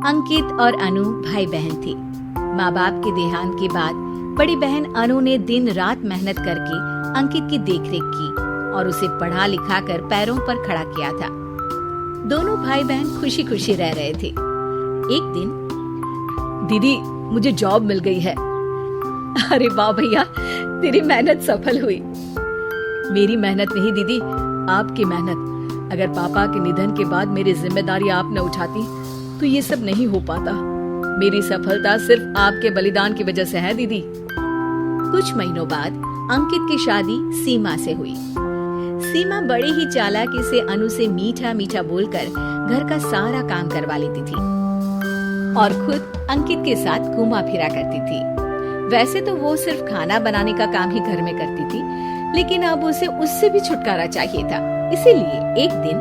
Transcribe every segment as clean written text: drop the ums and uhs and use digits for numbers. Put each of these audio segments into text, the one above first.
अंकित और अनु भाई बहन थे। माँ बाप के देहांत के बाद बड़ी बहन अनु ने दिन रात मेहनत करके अंकित की देखरेख की और उसे पढ़ा लिखा कर पैरों पर खड़ा किया था। दोनों भाई बहन खुशी खुशी रह रहे थे। एक दिन, दीदी मुझे जॉब मिल गई है। अरे वाह भैया, तेरी मेहनत सफल हुई। मेरी मेहनत नहीं दीदी, आपकी मेहनत। अगर पापा के निधन के बाद मेरी जिम्मेदारी आप न उठाती तो ये सब नहीं हो पाता। मेरी सफलता सिर्फ आपके बलिदान की वजह से है दीदी। कुछ महीनों बाद अंकित की शादी सीमा से हुई। सीमा बड़े ही चालाकी से अनु से मीठा मीठा बोलकर घर का सारा काम करवा लेती थी और खुद अंकित के साथ घुमा फिरा करती थी। वैसे तो वो सिर्फ खाना बनाने का काम ही घर में करती थी, लेकिन अब उसे उससे भी छुटकारा चाहिए था। इसीलिए एक दिन,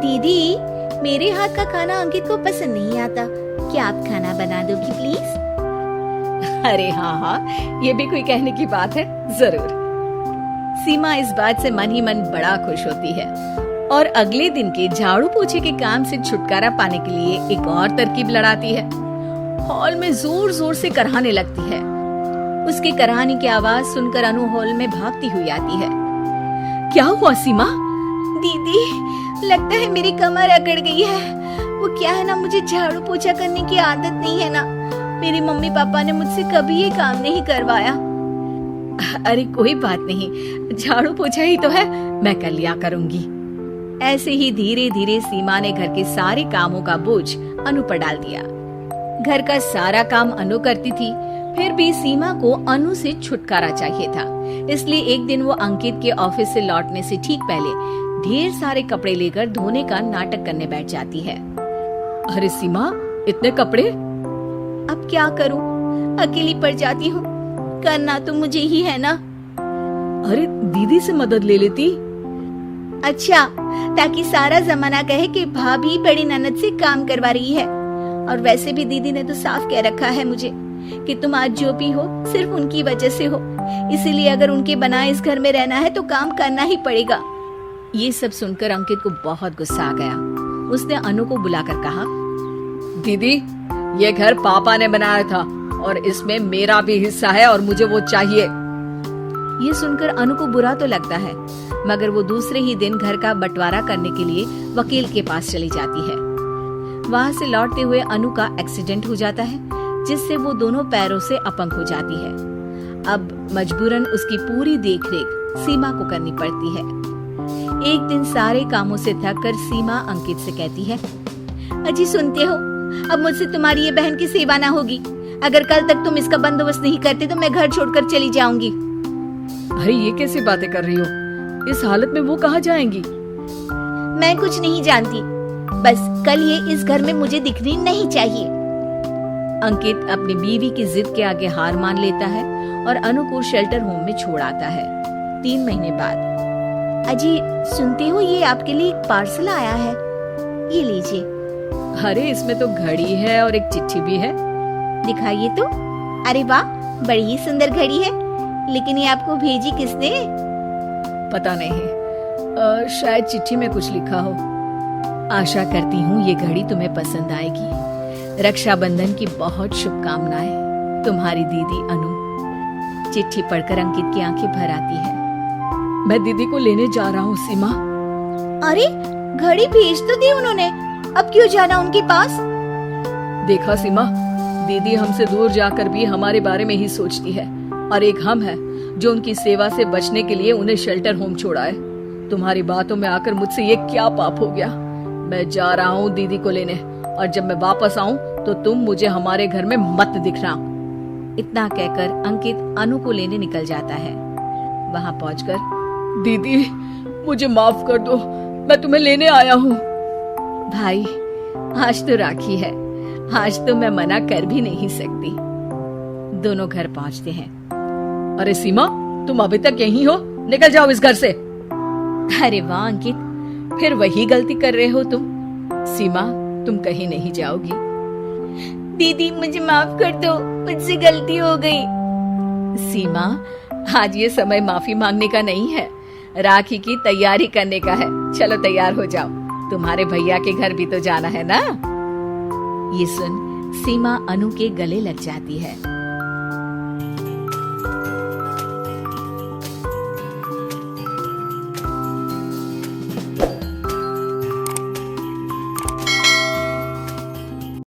दीदी मेरे हाथ का खाना अंकित को पसंद नहीं आता, क्या आप खाना बना दोगी प्लीज? अरे हाँ, ये भी कोई कहने की बात है, जरूर। सीमा इस बात से मन ही मन बड़ा खुश होती है और अगले दिन के झाड़ू पोछे के काम से छुटकारा पाने के लिए एक और तरकीब लड़ाती है। हॉल में जोर जोर से कराहने लगती है। उसके कराहने की आवाज सुनकर अनु हॉल में भागती हुई आती है। क्या हुआ सीमा? दीदी, लगता है मेरी कमर अकड़ गई है। वो क्या है ना, मुझे झाड़ू पोछा करने की आदत नहीं है ना। मेरी मम्मी पापा ने मुझसे कभी ये काम नहीं करवाया। अरे कोई बात नहीं, झाड़ू पोछा ही तो है, मैं कर लिया करूंगी। ऐसे ही धीरे धीरे सीमा ने घर के सारे कामों का बोझ अनु पर डाल दिया। घर का सारा काम अनु करती थी, फिर भी सीमा को अनु से छुटकारा चाहिए था। इसलिए एक दिन वो अंकित के ऑफिस से लौटने से ठीक पहले ढेर सारे कपड़े लेकर धोने का नाटक करने बैठ जाती है। अरे सीमा, इतने कपड़े? अब क्या करूं, अकेली पड़ जाती हूँ। करना तो मुझे ही है ना। अरे दीदी से मदद ले लेती। अच्छा, ताकि सारा जमाना कहे कि भाभी बड़ी ननद से काम करवा रही है। और वैसे भी दीदी ने तो साफ कह रखा है मुझे कि तुम आज जो भी हो सिर्फ उनकी वजह से हो, इसीलिए अगर उनके बनाए इस घर में रहना है तो काम करना ही पड़ेगा। ये सब सुनकर अंकित को बहुत गुस्सा आ गया। उसने अनु को बुलाकर कहा, दीदी ये घर पापा ने बनाया था और इसमें मेरा भी हिस्सा है और मुझे वो चाहिए। ये सुनकर अनु को बुरा तो लगता है, मगर वो दूसरे ही दिन घर का बंटवारा करने के लिए वकील के पास चली जाती है। वहाँ से लौटते हुए अनु का एक्सीडेंट हो जाता है, जिससे वो दोनों पैरों से अपंग हो जाती है। अब मजबूरन उसकी पूरी देखरेख सीमा को करनी पड़ती है। एक दिन सारे कामों से थककर सीमा अंकित से कहती है, अजी सुनते हो, अब मुझसे तुम्हारी ये बहन की सेवा ना होगी। अगर कल तक तुम इसका बंदोबस्त नहीं करते तो मैं घर छोड़कर चली जाऊंगी। अरे ये कैसी बातें कर रही हो? इस हालत में वो कहाँ जाएंगी? मैं कुछ नहीं जानती, बस कल ये इस घर में मुझे दिखनी नहीं चाहिए। अंकित अपनी बीवी की जिद के आगे हार मान लेता है और अनु को शेल्टर होम में छोड़ आता है। 3 महीने बाद, अजी सुनते हो, ये आपके लिए एक पार्सल आया है, ये लीजिए। अरे इसमें तो घड़ी है और एक चिट्ठी भी है। दिखाइए तो। अरे वाह, बड़ी ही सुंदर घड़ी है, लेकिन ये आपको भेजी किसने? पता नहीं, शायद चिट्ठी में कुछ लिखा हो। आशा करती हूँ ये घड़ी तुम्हें पसंद आएगी। रक्षाबंधन की बहुत शुभकामनाएं, तुम्हारी दीदी अनु। चिट्ठी पढ़कर अंकित की आंखें भर आती है। मैं दीदी को लेने जा रहा हूँ सीमा। अरे घड़ी भेज तो दी उन्होंने, अब क्यों जाना उनके पास? देखा सीमा, दीदी हमसे दूर जाकर भी हमारे बारे में ही सोचती है, और एक हम है जो उनकी सेवा से बचने के लिए उन्हें शेल्टर होम छोड़ा है। तुम्हारी बातों में आकर मुझसे ये क्या पाप हो गया? मैं जा रहा हूँ दीदी को लेने, और जब मैं वापस आऊँ तो तुम मुझे हमारे घर में मत दिखना। इतना कहकर अंकित अनु को लेने निकल जाता है। वहाँ पहुँचकर, दीदी मुझे माफ कर दो, मैं तुम्हें लेने आया हूँ। भाई, आज तो राखी है, आज तो मैं मना कर भी नहीं सकती। दोनों घर पहुँचते हैं। अरे सीमा, तुम अभी तक यहीं हो? निकल जाओ इस घर से। अरे वाह अंकित, फिर वही गलती कर रहे हो तुम। सीमा, तुम कहीं नहीं जाओगी। दीदी मुझे माफ कर दो, मुझसे गलती हो गई। सीमा, आज ये समय माफी मांगने का नहीं है, राखी की तैयारी करने का है। चलो तैयार हो जाओ, तुम्हारे भैया के घर भी तो जाना है ना। ये सुन सीमा अनु के गले लग जाती है